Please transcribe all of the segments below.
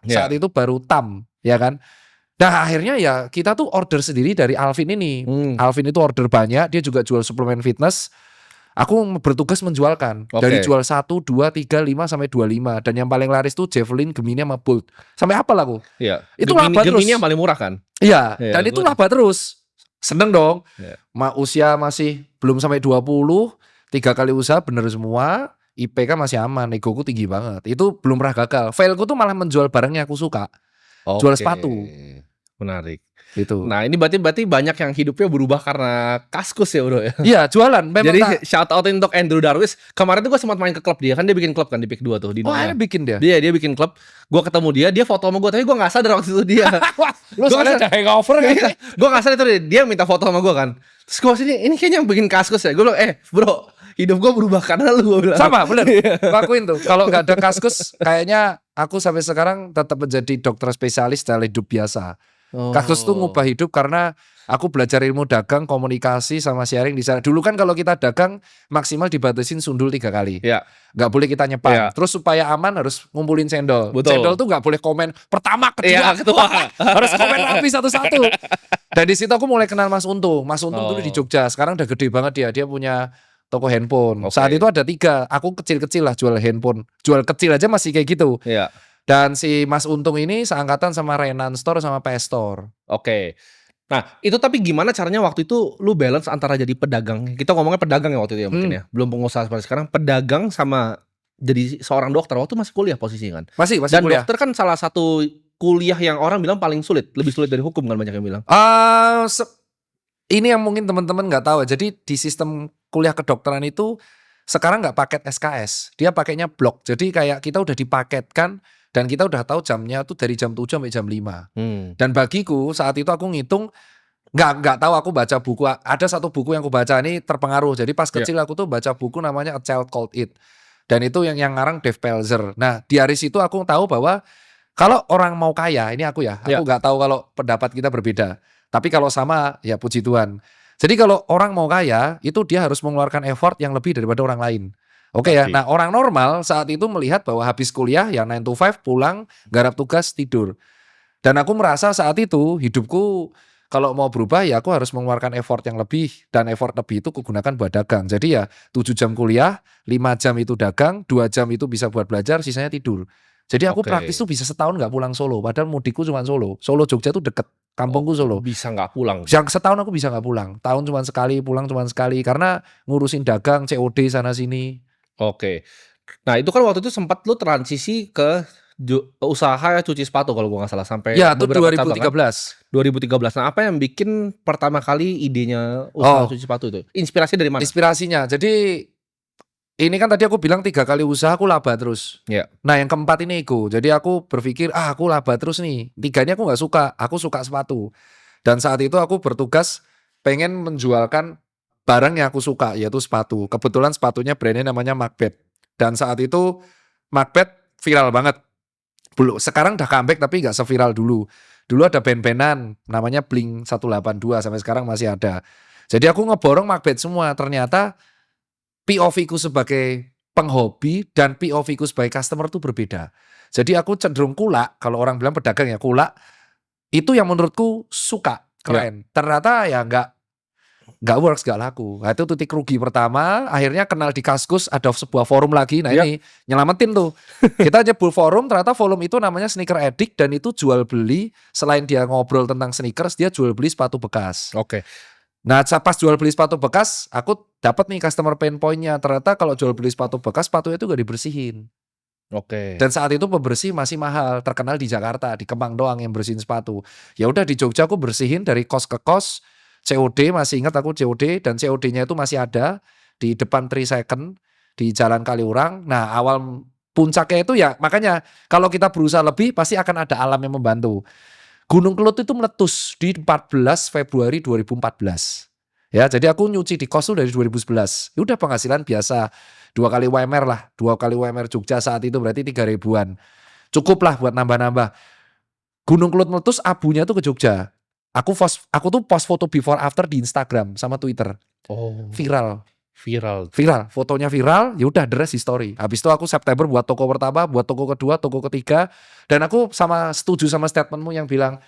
Purba. Saat itu baru Tam, ya kan. Nah akhirnya ya kita tuh order sendiri dari Alvin ini. Alvin itu order banyak, dia juga jual suplemen fitness. Aku bertugas menjualkan dari jual 1, 2, 3, 5 sampai 25. Dan yang paling laris tuh Javelin, Gemini sama Bolt. Sampai hafal aku. Iya. Itu laba terus. Gemini yang paling murah kan? Iya, dan itu laba terus. Seneng dong. Usia masih belum sampai 20, 3 kali usaha bener semua. IPK masih aman, egoku tinggi banget. Itu belum pernah gagal. Failku tuh malah menjual barang yang aku suka. Jual sepatu. Menarik. Gitu. Nah ini berarti banyak yang hidupnya berubah karena Kaskus ya bro ya? Iya jualan. Memang jadi shout out untuk Andrew Darwis. Kemarin tuh gue sempat main ke klub dia. Kan dia bikin klub kan di Pick 2 tuh. Oh akhirnya bikin dia? Dia bikin klub. Gue ketemu dia foto sama gue. Tapi gue gak sadar waktu itu dia. Lu soalnya udah hangover kan? Gue gak sadar itu dia minta foto sama gue kan. Terus gue sini ini kayaknya yang bikin Kaskus ya. Gue bilang bro hidup gue berubah karena lu. Gua bilang. Sama bener. Lakuin tuh. Kalau gak ada Kaskus kayaknya aku sampai sekarang tetap menjadi dokter spesialis dalam hidup biasa. Kaskus tuh ngubah hidup karena aku belajar ilmu dagang, komunikasi sama sharing di sana. Dulu kan kalau kita dagang maksimal dibatasin sundul 3 kali. Iya. Gak boleh kita nyepan. Terus supaya aman harus ngumpulin cendol. Betul. Cendol tuh gak boleh komen pertama, kedua. Harus komen rapi satu-satu. Dan di situ aku mulai kenal Mas Untung. Mas Untung dulu di Jogja. Sekarang udah gede banget dia. Dia punya toko handphone. Saat itu ada 3. Aku kecil-kecil lah jual handphone. Jual kecil aja masih kayak gitu. Iya. Dan si Mas Untung ini seangkatan sama Renan Store sama PS Store. Oke. Nah itu tapi gimana caranya waktu itu lu balance antara jadi pedagang. Kita ngomongnya pedagang ya waktu itu ya mungkin ya. Belum pengusaha seperti sekarang. Pedagang sama jadi seorang dokter. Waktu masih kuliah posisinya kan. Masih Dan kuliah. dokter kan salah satu kuliah yang orang bilang paling sulit. Lebih sulit dari hukum kan banyak yang bilang. Ini yang mungkin teman-teman gak tahu. Jadi di sistem kuliah kedokteran itu sekarang gak paket SKS. Dia pakainya blok. Jadi kayak kita udah dipaketkan. Dan kita udah tahu jamnya tuh dari jam 7 sampai jam 5. Dan bagiku saat itu aku ngitung nggak tahu, aku baca buku. Ada satu buku yang aku baca ini terpengaruh. Jadi pas kecil aku tuh baca buku namanya A Child Called It. Dan itu yang ngarang Dave Pelzer. Nah di hari situ aku tahu bahwa kalau orang mau kaya, ini aku nggak tahu kalau pendapat kita berbeda. Tapi kalau sama ya puji Tuhan. Jadi kalau orang mau kaya itu dia harus mengeluarkan effort yang lebih daripada orang lain. Oke ya, nah orang normal saat itu melihat bahwa habis kuliah ya 9 to 5 pulang, garap tugas, tidur. Dan aku merasa saat itu hidupku kalau mau berubah ya aku harus mengeluarkan effort yang lebih. Dan effort lebih itu kugunakan buat dagang. Jadi ya 7 jam kuliah, 5 jam itu dagang, 2 jam itu bisa buat belajar, sisanya tidur. Jadi aku praktis tuh bisa setahun gak pulang Solo. Padahal mudikku cuma Solo. Solo Jogja tuh deket, kampungku Solo. Bisa gak pulang? Yang setahun aku bisa gak pulang. Tahun cuma sekali, pulang cuma sekali. Karena ngurusin dagang, COD sana sini. Oke. Nah itu kan waktu itu sempat lu transisi ke usaha cuci sepatu kalau gue gak salah. Sampai ya itu 2013 kan? 2013. Nah apa yang bikin pertama kali idenya usaha cuci sepatu itu? Inspirasi dari mana? Inspirasinya, jadi ini kan tadi aku bilang 3 kali usaha aku laba terus. Nah yang keempat ini ego. Jadi aku berpikir aku laba terus nih. 3 ini aku gak suka. Aku suka sepatu. Dan saat itu aku bertugas pengen menjualkan barang yang aku suka, yaitu sepatu. Kebetulan sepatunya brandnya namanya Macbeth. Dan saat itu Macbeth viral banget. Sekarang udah comeback tapi gak seviral dulu. Dulu ada band-bandan namanya Blink 182 sampai sekarang masih ada. Jadi aku ngeborong Macbeth semua. Ternyata POV ku sebagai penghobi dan POV ku sebagai customer tuh berbeda. Jadi aku cenderung kulak, kalau orang bilang pedagang ya kulak. Itu yang menurutku suka, keren. Ternyata ya nggak works, nggak laku. Nah, itu titik rugi pertama. Akhirnya kenal di Kaskus, ada sebuah forum lagi. Nah ini nyelamatin tuh. Kita nyebut forum, ternyata forum itu namanya Sneaker Addict. Dan itu jual beli, selain dia ngobrol tentang sneakers, dia jual beli sepatu bekas. Nah pas jual beli sepatu bekas, aku dapat nih customer pain point-nya. Ternyata kalau jual beli sepatu bekas, sepatunya itu gak dibersihin. Dan saat itu pembersih masih mahal. Terkenal di Jakarta, di Kemang doang yang bersihin sepatu. Ya udah di Jogja aku bersihin dari kos ke kos. COD masih ingat aku COD, dan COD-nya itu masih ada di depan 3 Second di Jalan Kaliurang. Nah awal puncaknya itu ya makanya kalau kita berusaha lebih pasti akan ada alam yang membantu. Gunung Kelut itu meletus di 14 Februari 2014. Ya jadi aku nyuci di kos itu dari 2011. Ya udah penghasilan biasa 2 kali UMR lah, 2 kali UMR Jogja saat itu berarti 3 ribuan. Cukup lah buat nambah-nambah. Gunung Kelut meletus, abunya tuh ke Jogja. Aku tuh post foto before after di Instagram sama Twitter. Viral. Viral, fotonya viral, ya udah the rest history. Habis itu aku September buat toko pertama, buat toko kedua, toko ketiga, dan aku setuju sama statementmu yang bilang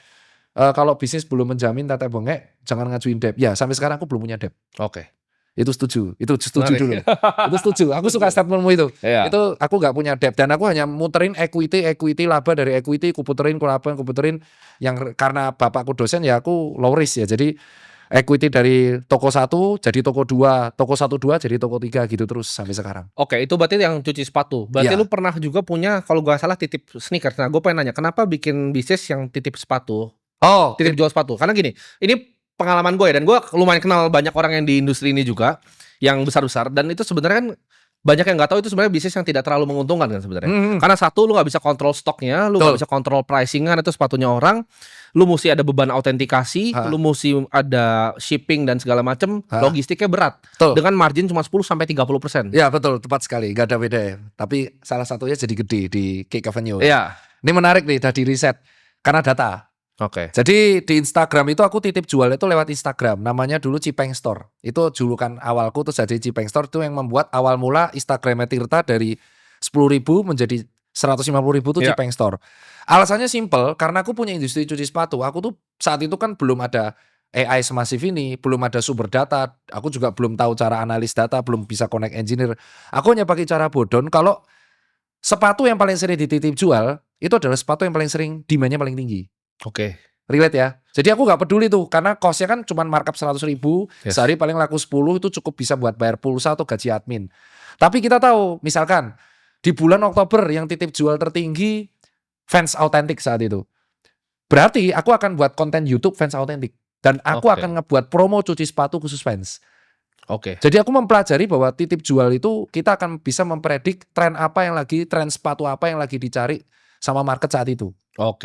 kalau bisnis belum menjamin teteh bengek, jangan ngajuin debt. Ya sampai sekarang aku belum punya debt. Oke. Itu setuju dulu. Itu setuju. Aku suka statementmu itu. Iya. Itu aku nggak punya debt dan aku hanya muterin equity laba dari equity, ku puterin yang karena bapakku dosen ya aku low risk ya. Jadi equity dari toko 1 jadi toko 2, toko 1-2 jadi toko 3 gitu terus sampai sekarang. Oke, itu berarti yang cuci sepatu. Berarti Iya. lu pernah juga punya kalau gak salah titip sneakers. Nah, gue pengen nanya, kenapa bikin bisnis yang titip sepatu? Oh, Titip jual sepatu. Karena gini, ini pengalaman gue ya, dan gue lumayan kenal banyak orang yang di industri ini juga, yang besar-besar, dan itu sebenarnya kan banyak yang nggak tahu itu sebenarnya bisnis yang tidak terlalu menguntungkan kan sebenarnya. Karena satu, lu nggak bisa kontrol stoknya, lu nggak bisa kontrol pricingan itu sepatunya orang, lu mesti ada beban autentikasi, lu mesti ada shipping dan segala macam, logistiknya berat. Dengan margin cuma 10-30%. Ya betul, tepat sekali, gak ada beda ya. Tapi salah satunya jadi gede di Cake Avenue. Iya. Ini menarik nih, udah di riset karena data. Oke. Jadi di Instagram itu aku titip jual itu lewat Instagram. Namanya dulu Cipeng Store. Itu julukan awalku terus jadi Cipeng Store itu yang membuat awal mula Instagramnya Tirta dari 10.000 menjadi 150.000 itu Cipeng Store. Alasannya simple, karena aku punya industri cuci sepatu. Aku tuh saat itu kan belum ada AI semasif ini, belum ada sumber data. Aku juga belum tahu cara analis data, belum bisa connect engineer. Aku hanya pakai cara bodon kalau sepatu yang paling sering dititip jual itu adalah sepatu yang paling sering demand-nya paling tinggi. Oke. Relate ya. Jadi aku gak peduli tuh karena cost-nya kan cuma markup 100.000, sehari paling laku 10 itu cukup bisa buat bayar pulsa atau gaji admin. Tapi kita tahu misalkan di bulan Oktober yang titip jual tertinggi fans autentik saat itu. Berarti aku akan buat konten YouTube fans autentik dan aku akan ngebuat promo cuci sepatu khusus fans. Oke. Jadi aku mempelajari bahwa titip jual itu kita akan bisa mempredik tren apa yang lagi, tren sepatu apa yang lagi dicari sama market saat itu. Oke.